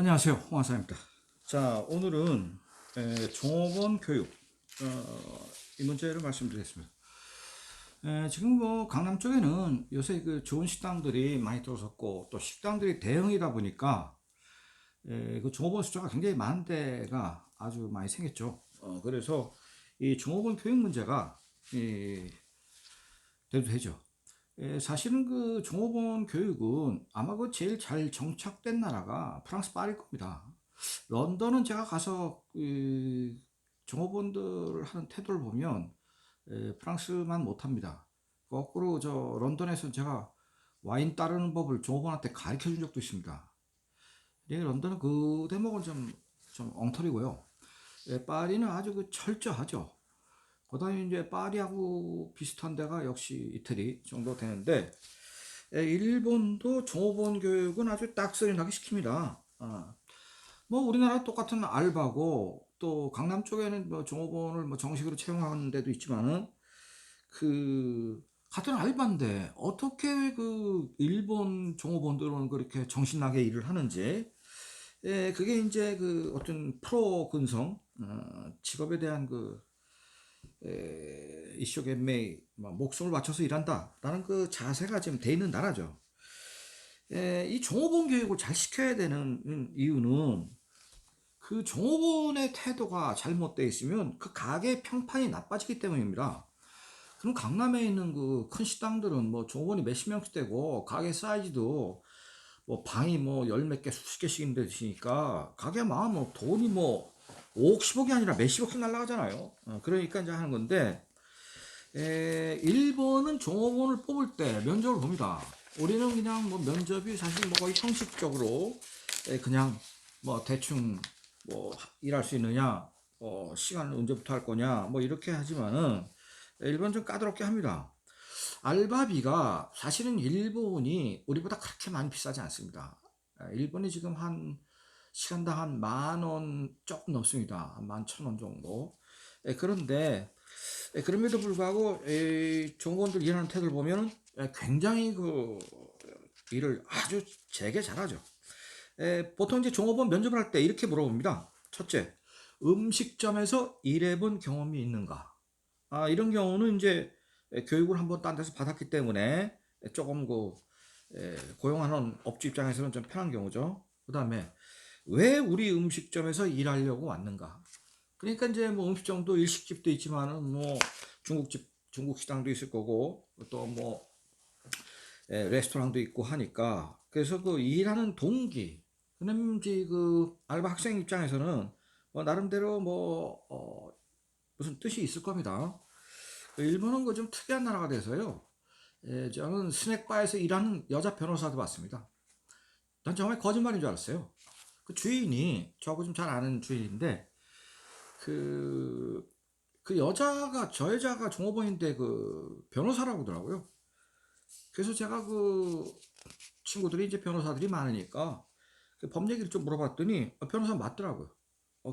안녕하세요, 홍화사입니다. 자, 오늘은 종업원 교육 이 문제를 말씀드리겠습니다. 지금 뭐 강남 쪽에는 요새 그 좋은 식당들이 많이 들어섰고 또 식당들이 대형이다 보니까 그 종업원 숫자가 굉장히 많은 데가 아주 많이 생겼죠. 그래서 이 종업원 교육 문제가 되죠. 사실은 그 종업원 교육은 아마 그 제일 잘 정착된 나라가 프랑스 파리일 겁니다. 런던은 제가 가서 그 종업원들 하는 태도를 보면 프랑스만 못합니다. 거꾸로 저 런던에서 제가 와인 따르는 법을 종업원한테 가르쳐 준 적도 있습니다. 네, 런던은 그 대목은 좀 엉터리고요. 파리는 아주 그 철저하죠. 그다음에 이제 파리하고 비슷한 데가 역시 이태리 정도 되는데 일본도 종업원 교육은 아주 딱소리 나게 시킵니다. 뭐 우리나라 똑같은 알바고 또 강남 쪽에는 뭐 종업원을 뭐 정식으로 채용하는 데도 있지만은 그 같은 알바인데 어떻게 그 일본 종업원들은 그렇게 정신나게 일을 하는지 그게 이제 그 어떤 프로 근성 직업에 대한 그 이쇼겐메이 목숨을 바쳐서 일한다라는 그 자세가 지금 돼 있는 나라죠. 이 종업원 교육을 잘 시켜야 되는 이유는 그 종업원의 태도가 잘못되어 있으면 그 가게 평판이 나빠지기 때문입니다. 그럼 강남에 있는 그 큰 식당들은 뭐 종업원이 몇십 명씩 되고 가게 사이즈도 뭐 방이 뭐 열 몇 개 수십 개씩 되시니까 가게 망하면 뭐 돈이 뭐 5억 10억이 아니라 몇십억씩 날라가잖아요. 그러니까 이제 하는 건데 일본은 종업원을 뽑을 때 면접을 봅니다. 우리는 그냥 뭐 면접이 사실 뭐 거의 형식적으로 그냥 뭐 대충 뭐 일할 수 있느냐, 시간을 언제부터 할 거냐, 뭐 이렇게 하지만은 일본 좀 까다롭게 합니다. 알바비가 사실은 일본이 우리보다 그렇게 많이 비싸지 않습니다. 일본이 지금 한 시간당 한 10,000원 조금 넘습니다. 한 11,000원 정도. 그런데 그럼에도 불구하고 종업원들 일하는 태도를 보면 굉장히 그 일을 아주 되게 잘하죠. 보통 이제 종업원 면접을 할 때 이렇게 물어봅니다. 첫째, 음식점에서 일해본 경험이 있는가? 이런 경우는 이제 교육을 한번 딴 데서 받았기 때문에 조금 그 고용하는 업주 입장에서는 좀 편한 경우죠. 그 다음에 왜 우리 음식점에서 일하려고 왔는가? 그러니까 이제 뭐 음식점도 일식집도 있지만은 뭐 중국집, 중국 식당도 있을 거고 또 뭐 레스토랑도 있고 하니까 그래서 그 일하는 동기, 그다음에 그 알바 학생 입장에서는 나름대로 무슨 뜻이 있을 겁니다. 일본은 그 좀 특이한 나라가 돼서요. 저는 스낵바에서 일하는 여자 변호사도 봤습니다. 난 정말 거짓말인 줄 알았어요. 그 주인이 저하고 좀 잘 아는 주인인데 그, 저 여자가 종업원인데 그 변호사라고 하더라고요. 그래서 제가 그 친구들이 이제 변호사들이 많으니까 그 법 얘기를 좀 물어봤더니 변호사 맞더라고요.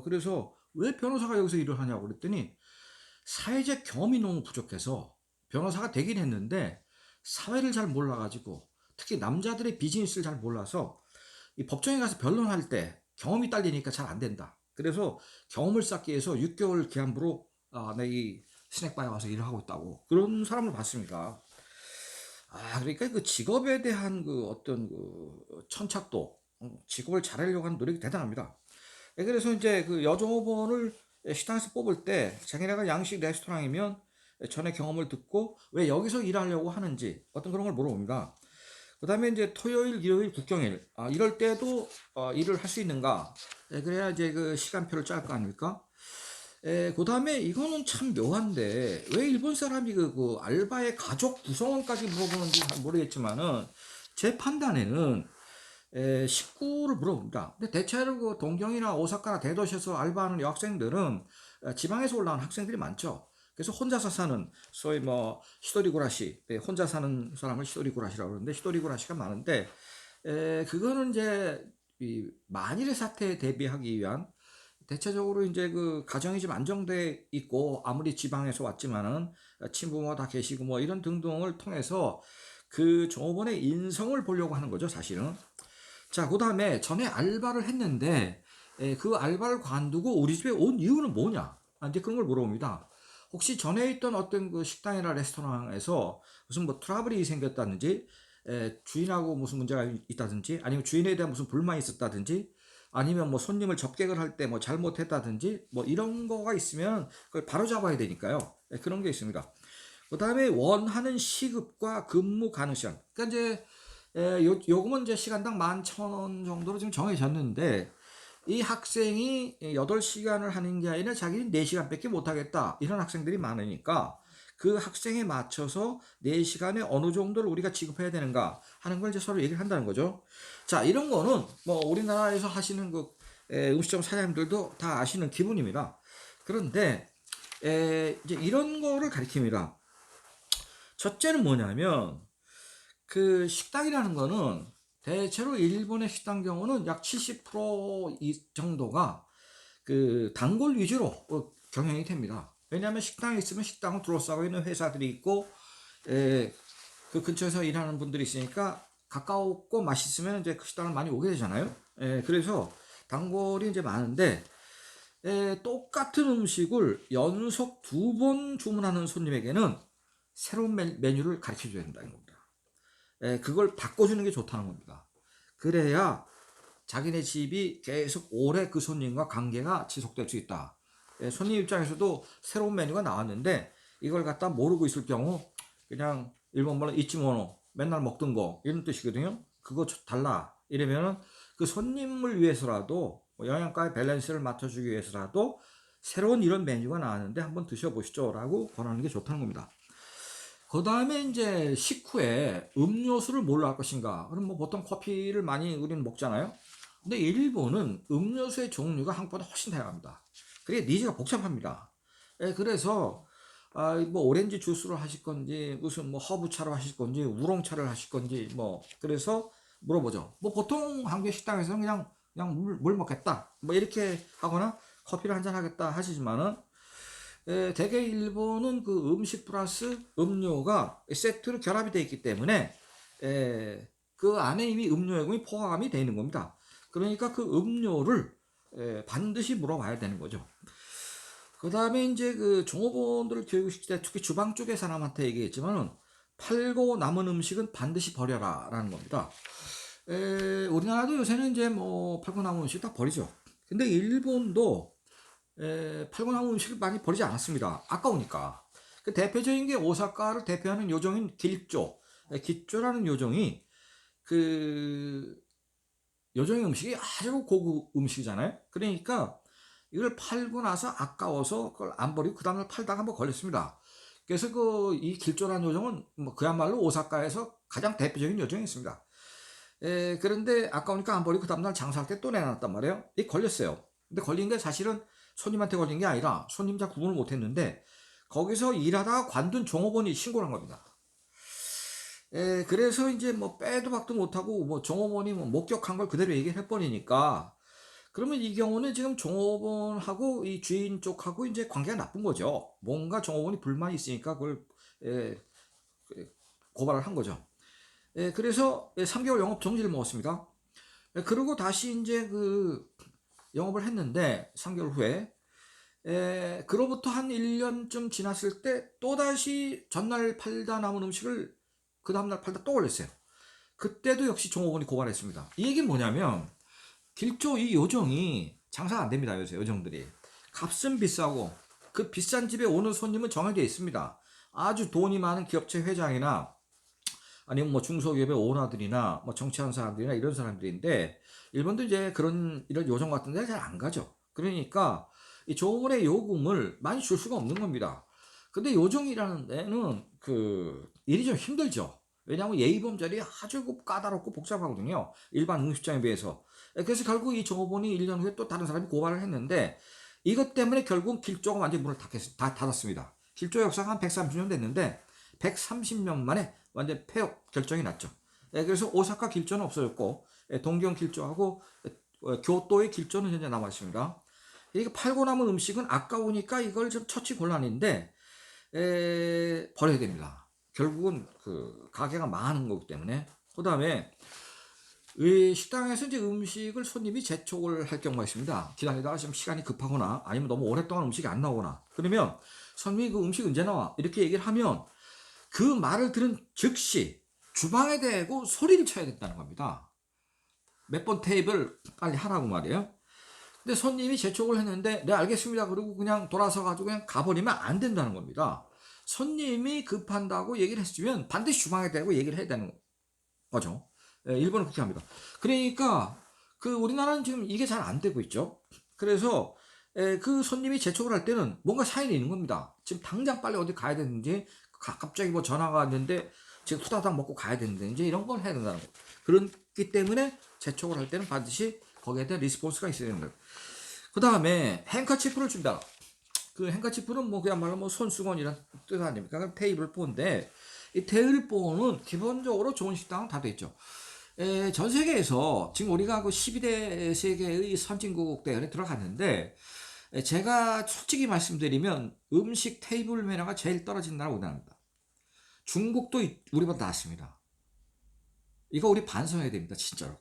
그래서 왜 변호사가 여기서 일을 하냐고 그랬더니 사회적 경험이 너무 부족해서 변호사가 되긴 했는데 사회를 잘 몰라가지고 특히 남자들의 비즈니스를 잘 몰라서 이 법정에 가서 변론할 때 경험이 딸리니까 잘 안 된다. 그래서 경험을 쌓기 위해서 6개월 기한부로 내이 스낵바에 와서 일을 하고 있다고 그런 사람을 봤습니다. 그러니까 그 직업에 대한 그 어떤 그 천착도, 직업을 잘하려고 하는 노력이 대단합니다. 그래서 이제 그 여종업원을 식당에서 뽑을 때 자기네가 양식 레스토랑이면 전에 경험을 듣고 왜 여기서 일하려고 하는지 어떤 그런 걸 물어봅니다. 그 다음에 이제 토요일, 일요일, 국경일, 이럴 때도 일을 할 수 있는가? 그래야 이제 그 시간표를 짤 거 아닙니까? 그 다음에 이거는 참 묘한데 왜 일본 사람이 그 알바의 가족 구성원까지 물어보는지 잘 모르겠지만은 제 판단에는 식구를 물어봅니다. 근데 대체로 그 동경이나 오사카나 대도시에서 알바하는 여학생들은 지방에서 올라온 학생들이 많죠. 그래서 혼자서 사는 소위 뭐 히토리고라시, 혼자 사는 사람을 히토리고라시라고 그러는데 히토리고라시가 많은데 그거는 이제 이 만일의 사태에 대비하기 위한 대체적으로 이제 그 가정이 좀 안정돼 있고 아무리 지방에서 왔지만은 친부모가 다 계시고 뭐 이런 등등을 통해서 그 종업원의 인성을 보려고 하는 거죠, 사실은. 자, 그 다음에 전에 알바를 했는데 그 알바를 관두고 우리 집에 온 이유는 뭐냐? 이제 그런 걸 물어봅니다. 혹시 전에 있던 어떤 그 식당이나 레스토랑에서 무슨 뭐 트러블이 생겼다든지, 주인하고 무슨 문제가 있다든지, 아니면 주인에 대한 무슨 불만이 있었다든지, 아니면 뭐 손님을 접객을 할 때 뭐 잘못했다든지, 뭐 이런 거가 있으면 그걸 바로 잡아야 되니까요. 그런 게 있습니다. 그 다음에 원하는 시급과 근무 가능 시간. 그러니까 이제 요금은 이제 시간당 11,000원 정도로 지금 정해졌는데, 이 학생이 8시간을 하는 게 아니라 자기는 4시간밖에 못 하겠다, 이런 학생들이 많으니까 그 학생에 맞춰서 4시간에 어느 정도를 우리가 지급해야 되는가 하는 걸 이제 서로 얘기를 한다는 거죠. 자, 이런 거는 뭐 우리나라에서 하시는 그 음식점 사장님들도 다 아시는 기본입니다. 그런데 이제 이런 거를 가리킵니다. 첫째는 뭐냐면, 그 식당이라는 거는 대체로 일본의 식당 경우는 약 70% 정도가 그 단골 위주로 경영이 됩니다. 왜냐하면 식당에 있으면 식당을 둘러싸고 있는 회사들이 있고, 그 근처에서 일하는 분들이 있으니까 가까웠고 맛있으면 이제 그 식당을 많이 오게 되잖아요. 그래서 단골이 이제 많은데, 똑같은 음식을 연속 2번 주문하는 손님에게는 새로운 메뉴를 가르쳐 줘야 된다는 겁니다. 그걸 바꿔주는 게 좋다는 겁니다. 그래야 자기네 집이 계속 오래 그 손님과 관계가 지속될 수 있다. 손님 입장에서도 새로운 메뉴가 나왔는데 이걸 갖다 모르고 있을 경우, 그냥 일본말로 이치모노, 맨날 먹던 거, 이런 뜻이거든요. 그거 달라 이러면은 그 손님을 위해서라도, 영양가의 밸런스를 맞춰주기 위해서라도 새로운 이런 메뉴가 나왔는데 한번 드셔보시죠 라고 권하는 게 좋다는 겁니다. 그 다음에 이제 식후에 음료수를 뭘로 할 것인가. 그럼 뭐 보통 커피를 많이 우리는 먹잖아요. 근데 일본은 음료수의 종류가 한국보다 훨씬 다양합니다. 그게 니즈가 복잡합니다. 그래서 뭐 오렌지 주스를 하실 건지, 무슨 뭐 허브차를 하실 건지, 우롱차를 하실 건지, 뭐 그래서 물어보죠. 뭐 보통 한국 식당에서는 그냥 물 먹겠다, 뭐 이렇게 하거나 커피를 한잔 하겠다 하시지만은, 대개 일본은 그 음식 플러스 음료가 세트로 결합이 되어 있기 때문에 그 안에 이미 음료 요금이 포함이 되어 있는 겁니다. 그러니까 그 음료를 반드시 물어봐야 되는 거죠. 그 다음에 이제 그 종업원들을 교육시킬 때 특히 주방 쪽의 사람한테 얘기했지만은, 팔고 남은 음식은 반드시 버려라 라는 겁니다. 우리나라도 요새는 이제 뭐 팔고 남은 음식 다 버리죠. 근데 일본도 팔고 남은 음식을 많이 버리지 않았습니다. 아까우니까. 그 대표적인 게 오사카를 대표하는 요정인 길조. 길조라는 요정이, 그 요정의 음식이 아주 고급 음식이잖아요. 그러니까 이걸 팔고 나서 아까워서 그걸 안 버리고 그 다음날 팔다가 한번 걸렸습니다. 그래서 그 이 길조라는 요정은 뭐 그야말로 오사카에서 가장 대표적인 요정이었습니다. 그런데 아까우니까 안 버리고 그 다음날 장사할 때 또 내놨단 말이에요. 이 걸렸어요. 근데 걸린 게 사실은 손님한테 걸린 게 아니라 손님자 구분을 못했는데, 거기서 일하다가 관둔 종업원이 신고를 한 겁니다. 그래서 이제 뭐 빼도 박도 못하고 뭐 종업원이 뭐 목격한 걸 그대로 얘기를 해버리니까, 그러면 이 경우는 지금 종업원하고 이 주인 쪽하고 이제 관계가 나쁜 거죠. 뭔가 종업원이 불만이 있으니까 그걸 에, 고발을 한 거죠. 그래서 3개월 영업 정지를 먹었습니다. 그리고 다시 이제 그 영업을 했는데 3개월 후에, 그로부터 한 1년쯤 지났을 때 또다시 전날 팔다 남은 음식을 그 다음날 팔다 또 올렸어요. 그때도 역시 종업원이 고발했습니다. 이 얘기는 뭐냐면, 길조 이 요정이 장사가 안 됩니다. 요새 요정들이 값은 비싸고 그 비싼 집에 오는 손님은 정해져 있습니다. 아주 돈이 많은 기업체 회장이나 아니면 뭐 중소기업의 오너들이나 뭐 정치하는 사람들이나 이런 사람들인데, 일본도 이제 이런 요정 같은 데 잘 안 가죠. 그러니까 이 종업원의 요금을 많이 줄 수가 없는 겁니다. 근데 요정이라는 데는 그 일이 좀 힘들죠. 왜냐하면 예의범절이 아주 까다롭고 복잡하거든요. 일반 음식점에 비해서. 그래서 결국 이 종업원이 1년 후에 또 다른 사람이 고발을 했는데, 이것 때문에 결국 길조가 완전히 문을 닫았습니다. 길조 역사가 한 130년 됐는데 130년 만에 완전 폐업 결정이 났죠. 그래서 오사카 길조는 없어졌고, 동경 길조하고 교토의 길조는 현재 남아 있습니다. 이게 팔고 남은 음식은 아까우니까 이걸 좀 처치곤란인데 버려야 됩니다. 결국은 그 가게가 망하는 거기 때문에. 그 다음에 이 식당에서 이제 음식을 손님이 재촉을 할 경우가 있습니다. 기다리다가 좀 시간이 급하거나 아니면 너무 오랫동안 음식이 안 나오거나 그러면 손님이 그 음식 언제 나와? 이렇게 얘기를 하면 그 말을 들은 즉시 주방에 대고 소리를 쳐야 된다는 겁니다. 몇 번 테이블 빨리 하라고 말이에요. 근데 손님이 재촉을 했는데 네 알겠습니다 그러고 그냥 돌아서 가지고 그냥 가버리면 안 된다는 겁니다. 손님이 급한다고 얘기를 했으면 반드시 주방에 대고 얘기를 해야 되는 거죠. 예, 일본은 그렇게 합니다. 그러니까 그 우리나라는 지금 이게 잘 안 되고 있죠. 그래서 그 손님이 재촉을 할 때는 뭔가 사연이 있는 겁니다. 지금 당장 빨리 어디 가야 되는지 갑자기 뭐 전화가 왔는데 지금 후다닥 먹고 가야 되는데 이제 이런 걸 해야 된다는 거. 그렇기 때문에 재촉을 할 때는 반드시 거기에 대한 리스폰스가 있어야 되는 거예요. 그 다음에 행커치프를 준다. 그 행커치프는 뭐 그야말로 뭐 손수건이란 뜻 아닙니까? 테이블 보인데 이 테이블 보는 기본적으로 좋은 식당은 다 돼 있죠. 전 세계에서 지금 우리가 그 12대 세계의 선진국 대회에 들어갔는데 제가 솔직히 말씀드리면 음식 테이블 매너가 제일 떨어진 나라 우리나라입니다. 중국도 우리보다 낫습니다. 이거 우리 반성해야 됩니다. 진짜로.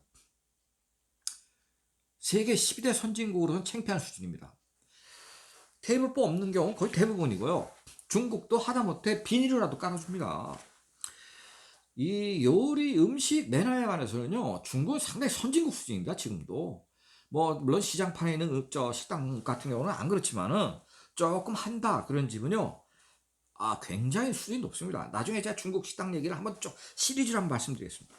세계 12대 선진국으로는 창피한 수준입니다. 테이블보 없는 경우는 거의 대부분이고요. 중국도 하다못해 비닐이라도 깔아줍니다. 이 요리 음식 매너에 관해서는요 중국은 상당히 선진국 수준입니다. 지금도 뭐 물론 시장판에 있는 저 식당 같은 경우는 안 그렇지만은 조금 한다 그런 집은요 굉장히 수준이 높습니다. 나중에 제가 중국 식당 얘기를 한번 좀 시리즈로 한번 말씀드리겠습니다.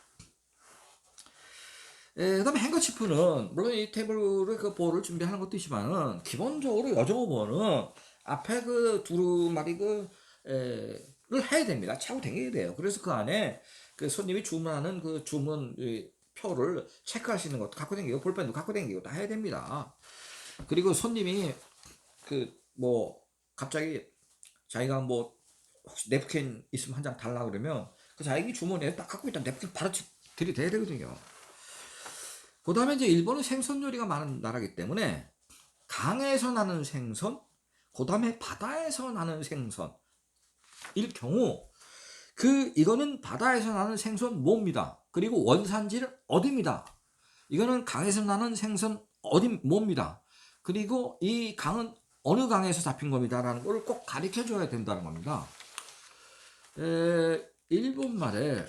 그다음에 행거치프는 물론 이 테이블에 그 볼을 준비하는 것도 있지만은 기본적으로 여정어버는 앞에 그 두루마리 를 해야 됩니다. 차고 다녀야 돼요. 그래서 그 안에 그 손님이 주문하는 그 주문 표를 체크할 수 있는 것도 갖고 다니고 볼펜도 갖고 다니고 다 해야 됩니다. 그리고 손님이 그 뭐 갑자기 자기가 뭐 혹시 냅킨 있으면 한 장 달라 그러면 그 자기 주머니에 딱 갖고 있던 냅킨 바로 들이대야 되거든요. 그 다음에 이제 일본은 생선 요리가 많은 나라이기 때문에 강에서 나는 생선, 그 다음에 바다에서 나는 생선 일 경우 이거는 바다에서 나는 생선 뭐입니다. 그리고 원산지를 어디입니다. 이거는 강에서 나는 생선 어디 뭐입니다. 그리고 이 강은 어느 강에서 잡힌 겁니다라는 걸 꼭 가르쳐 줘야 된다는 겁니다. 일본 말에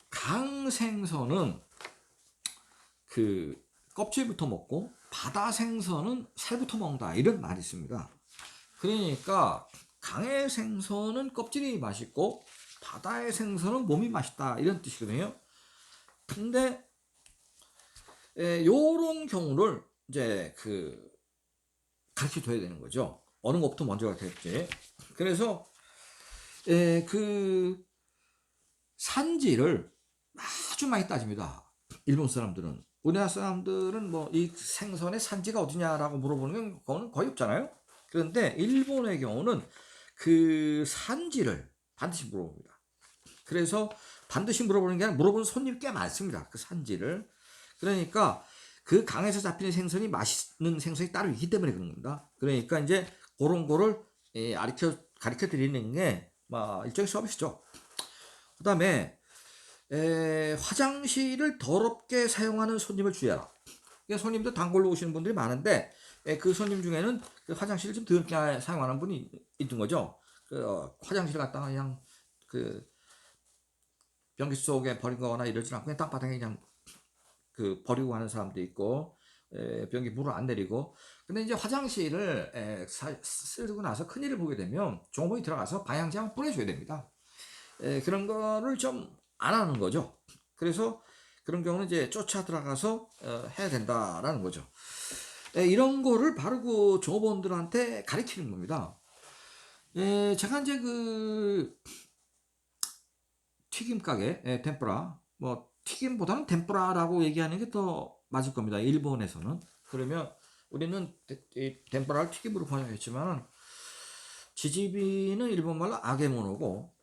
강 생선은 그 껍질부터 먹고 바다 생선은 살부터 먹는다 이런 말이 있습니다. 그러니까 강의 생선은 껍질이 맛있고 바다의 생선은 몸이 맛있다 이런 뜻이거든요. 근데 요런 경우를 이제 가르쳐 줘야 되는 거죠. 어느 것부터 먼저 될지. 그래서 그 산지를 아주 많이 따집니다. 일본 사람들은. 우리나라 사람들은 뭐 이 생선의 산지가 어디냐라고 물어보는 건 거의 없잖아요. 그런데 일본의 경우는 그 산지를 반드시 물어봅니다. 그래서 반드시 물어보는 게 아니라 물어보는 손님이 꽤 많습니다. 그 산지를. 그러니까 그 강에서 잡히는 생선이 맛있는 생선이 따로 있기 때문에 그런 겁니다. 그러니까 이제 그런 거를 가르쳐 드리는 게 일종의 서비스죠. 그 다음에 화장실을 더럽게 사용하는 손님을 주의하라. 손님도 단골로 오시는 분들이 많은데 그 손님 중에는 그 화장실을 좀 더럽게 사용하는 분이 있는 거죠. 화장실 갔다가 그냥 변기 속에 버린 거나 이러지 않고 그냥 땅바닥에 그냥 버리고 가는 사람도 있고 변기 물을 안 내리고. 근데 이제 화장실을 쓰고 나서 큰일을 보게 되면 종업원이 들어가서 방향제를 뿌려줘야 됩니다. 그런 거를 좀 안 하는 거죠. 그래서 그런 경우는 이제 쫓아 들어가서 해야 된다라는 거죠. 이런 거를 바로 그 종업원들한테 가르치는 겁니다. 제가 이제 튀김 가게, 템뿌라, 뭐 튀김보다는 템뿌라라고 얘기하는 게 더 맞을 겁니다. 일본에서는. 그러면 우리는 템뿌라를 튀김으로 번역했지만 지지비는 일본말로 아게모노고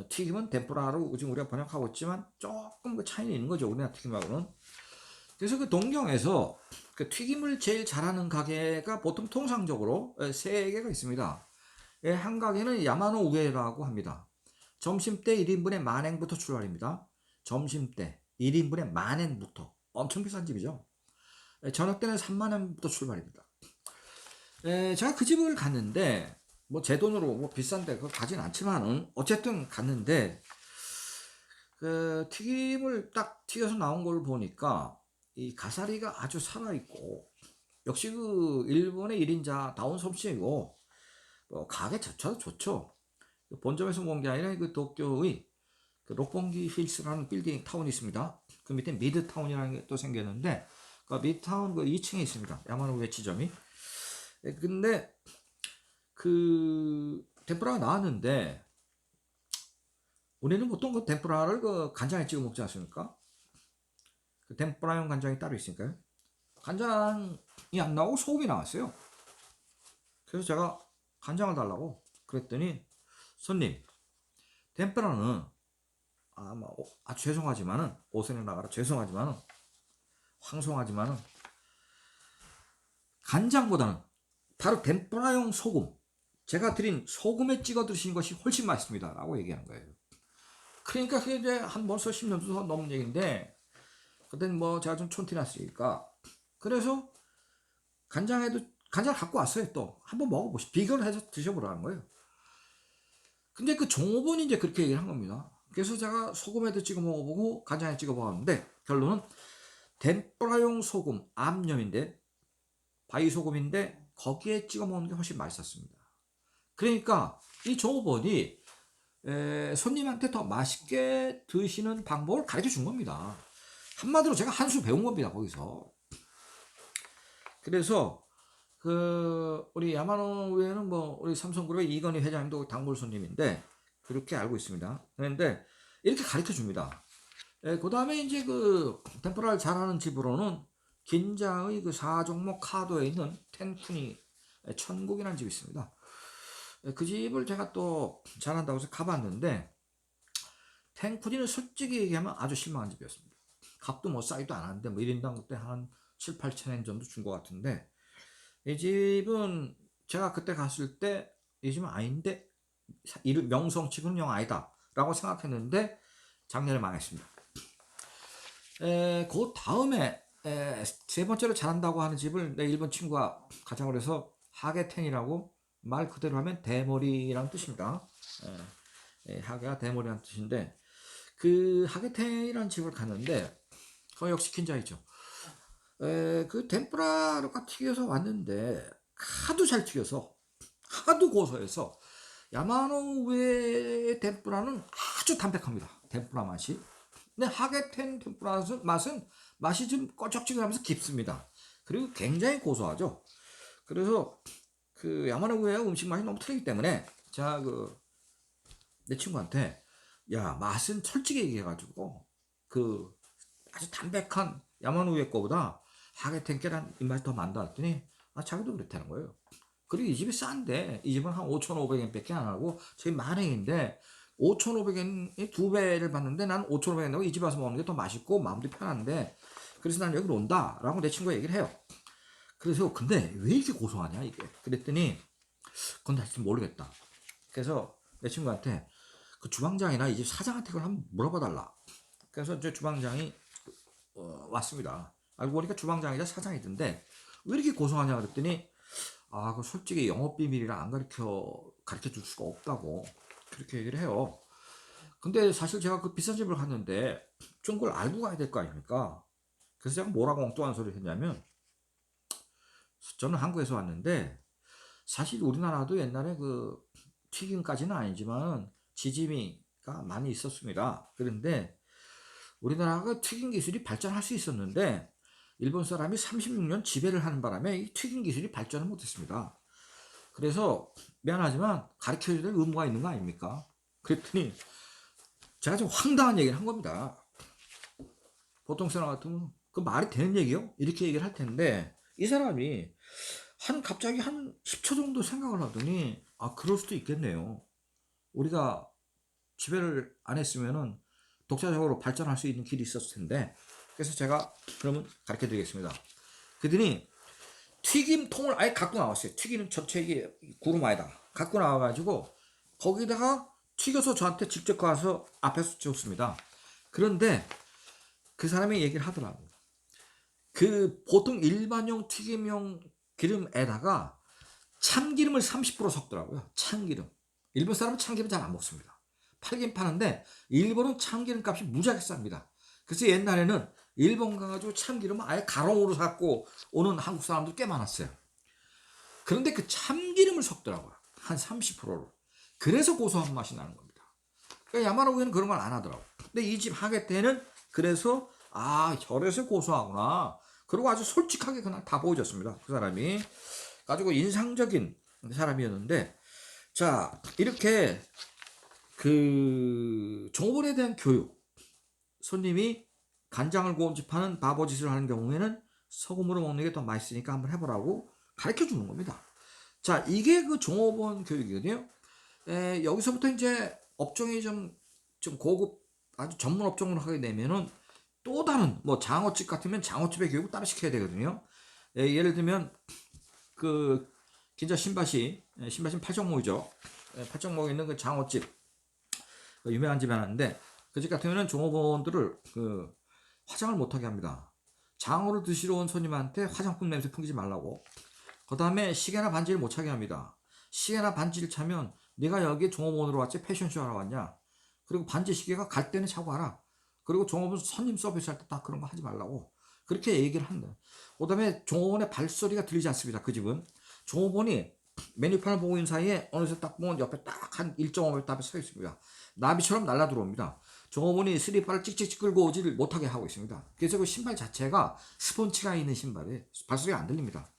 튀김은 템뿌라로 지금 우리가 번역하고 있지만 조금 그 차이는 있는 거죠. 우리나라 튀김하고는. 그래서 그 동경에서 그 튀김을 제일 잘하는 가게가 보통 통상적으로 3개가 있습니다. 한 가게는 야마노 우에라고 합니다. 점심때 1인분에 만행부터 출발입니다. 점심때 1인분에 10,000엔부터 엄청 비싼 집이죠. 저녁 때는 30,000엔부터 출발입니다. 제가 그 집을 갔는데 뭐 제 돈으로 뭐 비싼데 그거 가진 않지만은 어쨌든 갔는데 그 튀김을 딱 튀겨서 나온 걸 보니까 이 가사리가 아주 살아있고 역시 그 일본의 1인자 다운 솜씨이고 가게 자체도 좋죠. 본점에서 온 게 아니라 그 도쿄의 그 록봉기 힐스라는 빌딩 타운이 있습니다. 그 밑에 미드타운이라는 게 또 생겼는데 그 미드타운 그 2층에 있습니다. 야마노우에 지점이. 근데 그 덴뿌라가 나왔는데 우리는 보통 그 덴뿌라를 그 간장에 찍어 먹지 않습니까? 그 덴뿌라용 간장이 따로 있으니까요. 간장이 안 나오고 소금이 나왔어요. 그래서 제가 간장을 달라고 그랬더니 손님 덴뿌라는 아주 죄송하지만은 오선에 나가라 죄송하지만은 황송하지만은 간장보다는 바로 덴뿌라용 소금 제가 드린 소금에 찍어 드시는 것이 훨씬 맛있습니다 라고 얘기하는 거예요. 그러니까 그게 이제 한 벌써 10년도 넘은 얘기인데 그때는 뭐 제가 좀 촌티 났으니까 그래서 간장을 갖고 왔어요. 또 한번 먹어보시 비교를 해서 드셔보라는 거예요. 근데 그 종업원이 이제 그렇게 얘기를 한 겁니다. 그래서 제가 소금에도 찍어 먹어보고 간장에 찍어 먹었는데 결론은 덴뿌라용 소금 암염인데 바위 소금인데 거기에 찍어 먹는 게 훨씬 맛있었습니다. 그러니까 이 종업원이 손님한테 더 맛있게 드시는 방법을 가르쳐 준 겁니다. 한마디로 제가 한 수 배운 겁니다 거기서. 그래서 그 우리 야마노우에는 뭐 우리 삼성그룹의 이건희 회장님도 단골 손님인데 그렇게 알고 있습니다. 그런데 이렇게 가르쳐 줍니다. 그 다음에 이제 그 덴뿌라를 잘하는 집으로는 긴자의 그 4종목 카도에 있는 텐쿠니 천국이라는 집이 있습니다. 그 집을 제가 또 잘한다고 해서 가봤는데 텐쿠니는 솔직히 얘기하면 아주 실망한 집이었습니다. 값도 뭐 싸이도 않았는데 뭐 1인당 그때 한 7, 8천 엔 정도 준 것 같은데 이 집은 제가 그때 갔을 때 이 집은 아닌데 명성치고는 영 아니다 라고 생각했는데 작년에 망했습니다. 그 다음에 세 번째로 잘한다고 하는 집을 내 일본 친구가 가자고 해서 하게텐이라고 말 그대로 하면 대머리라는 뜻입니다. 하게가 대머리라는 뜻인데 그 하게텐이라는 집을 갔는데 그거 역시 긴자이죠. 그 덴뿌라가 튀겨서 왔는데 하도 잘 튀겨서 하도 고소해서 야마노우의 덴뿌라는 아주 담백합니다. 덴뿌라 맛이. 근데 하게텐 덴뿌라 맛이 좀 꺼적지근하면서 깊습니다. 그리고 굉장히 고소하죠. 그래서 그 야마노우의 음식 맛이 너무 틀리기 때문에 제가 그 내 친구한테 야 맛은 솔직히 얘기해가지고 그 아주 담백한 야마노우의 거보다 하게텐 계란 입맛이 더 많다 했더니 자기도 그렇다는 거예요. 그리고 이 집이 싼데 이 집은 한 5,500엔 밖에 안 하고 저희 만행인데 5,500엔이 2배를 받는데 난 5,500엔 내고 이 집 와서 먹는 게 더 맛있고 마음도 편한데 그래서 난 여기로 온다 라고 내 친구가 얘기를 해요. 그래서 근데 왜 이렇게 고소하냐 이게 그랬더니 그건 다시 모르겠다. 그래서 내 친구한테 그 주방장이나 이 집 사장한테 그걸 한번 물어봐 달라. 그래서 이제 주방장이 왔습니다. 알고 보니까 주방장이자 사장이던데 왜 이렇게 고소하냐 그랬더니 그 솔직히 영업 비밀이라 안 가르쳐 줄 수가 없다고 그렇게 얘기를 해요. 근데 사실 제가 그 비싼 집을 갔는데 좀 그걸 알고 가야 될 거 아닙니까? 그래서 제가 뭐라고 엉뚱한 소리를 했냐면 저는 한국에서 왔는데 사실 우리나라도 옛날에 그 튀김까지는 아니지만 지짐이가 많이 있었습니다. 그런데 우리나라가 튀김 기술이 발전할 수 있었는데 일본 사람이 36년 지배를 하는 바람에 이 튀김 기술이 발전을 못했습니다. 그래서 미안하지만 가르쳐줘야 될 의무가 있는 거 아닙니까? 그랬더니 제가 좀 황당한 얘기를 한 겁니다. 보통 사람 같으면 그 말이 되는 얘기요? 이렇게 얘기를 할 텐데 이 사람이 갑자기 한 10초 정도 생각을 하더니 그럴 수도 있겠네요. 우리가 지배를 안 했으면은 독자적으로 발전할 수 있는 길이 있었을 텐데 그래서 제가 그러면 가르쳐 드리겠습니다. 그랬더니 튀김통을 아예 갖고 나왔어요. 튀기는 전체 구름 아에다 갖고 나와가지고 거기다가 튀겨서 저한테 직접 가서 앞에서 줬습니다. 그런데 그 사람이 얘기를 하더라고요. 그 보통 일반용 튀김용 기름에다가 참기름을 30% 섞더라고요. 참기름. 일본 사람은 참기름 잘 안 먹습니다. 팔긴 파는데 일본은 참기름 값이 무지하게 쌉니다. 그래서 옛날에는 일본 가가지고 참기름을 아예 가롱으로 샀고 오는 한국 사람들 꽤 많았어요. 그런데 그 참기름을 섞더라고요. 한 30%로. 그래서 고소한 맛이 나는 겁니다. 그러니까 야마노우에는 그런 걸 안 하더라고요. 근데 이 집 하게때는 그래서 혈에서 고소하구나. 그리고 아주 솔직하게 그냥 다 보여줬습니다. 그 사람이. 가지고 인상적인 사람이었는데, 자, 이렇게 그 종업원에 대한 교육. 손님이 간장을 고집하는 바보짓을 하는 경우에는 소금으로 먹는 게 더 맛있으니까 한번 해보라고 가르쳐 주는 겁니다. 자, 이게 그 종업원 교육이거든요. 여기서부터 이제 업종이 좀 고급, 아주 전문 업종으로 하게 되면은 또 다른, 뭐 장어집 같으면 장어집의 교육을 따로 시켜야 되거든요. 예를 들면, 그, 긴자 신바시 팔정목이죠. 팔정목에 있는 그 장어집, 유명한 집이 하나 있는데, 그 집 같은 경우는 종업원들을 그 화장을 못하게 합니다. 장어를 드시러 온 손님한테 화장품 냄새 풍기지 말라고. 그 다음에 시계나 반지를 못 차게 합니다. 시계나 반지를 차면 네가 여기 종업원으로 왔지 패션쇼 하러 왔냐. 그리고 반지 시계가 갈 때는 차고 가라. 그리고 종업원 손님 서비스 할 때 딱 그런 거 하지 말라고. 그렇게 얘기를 한다. 그 다음에 종업원의 발소리가 들리지 않습니다. 그 집은. 종업원이 메뉴판을 보고 있는 사이에 어느새 딱 보면 옆에 딱 한 1.5m 앞에 서 있습니다. 나비처럼 날라 들어옵니다. 종업원이 스리퍼를 찍찍찍 끌고 오지를 못하게 하고 있습니다. 그래서 그 신발 자체가 스폰치가 있는 신발에 발소리가 안 들립니다.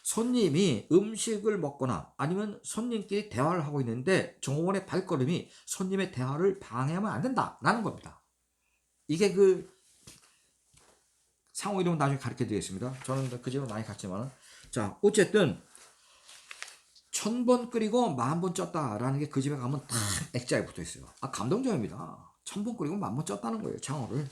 손님이 음식을 먹거나 아니면 손님끼리 대화를 하고 있는데 종업원의 발걸음이 손님의 대화를 방해하면 안 된다라는 겁니다. 이게 그 상호 이름은 나중에 가르쳐 드리겠습니다. 저는 그 집을 많이 갔지만. 자, 어쨌든 1000번 끓이고 10,000번 쪘다라는 게 그 집에 가면 딱 액자에 붙어 있어요. 감동적입니다. 1000번 끓이고 10,000번 쪘다는 거예요, 장어를.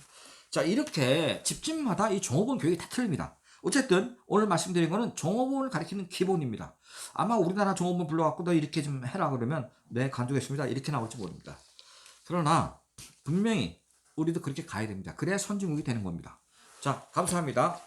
자, 이렇게 집집마다 이 종업원 교육이 다 틀립니다. 어쨌든 오늘 말씀드린 거는 종업원을 가리키는 기본입니다. 아마 우리나라 종업원 불러갖고 너 이렇게 좀 해라 그러면 네, 간주겠습니다. 이렇게 나올지 모릅니다. 그러나 분명히 우리도 그렇게 가야 됩니다. 그래야 선진국이 되는 겁니다. 자, 감사합니다.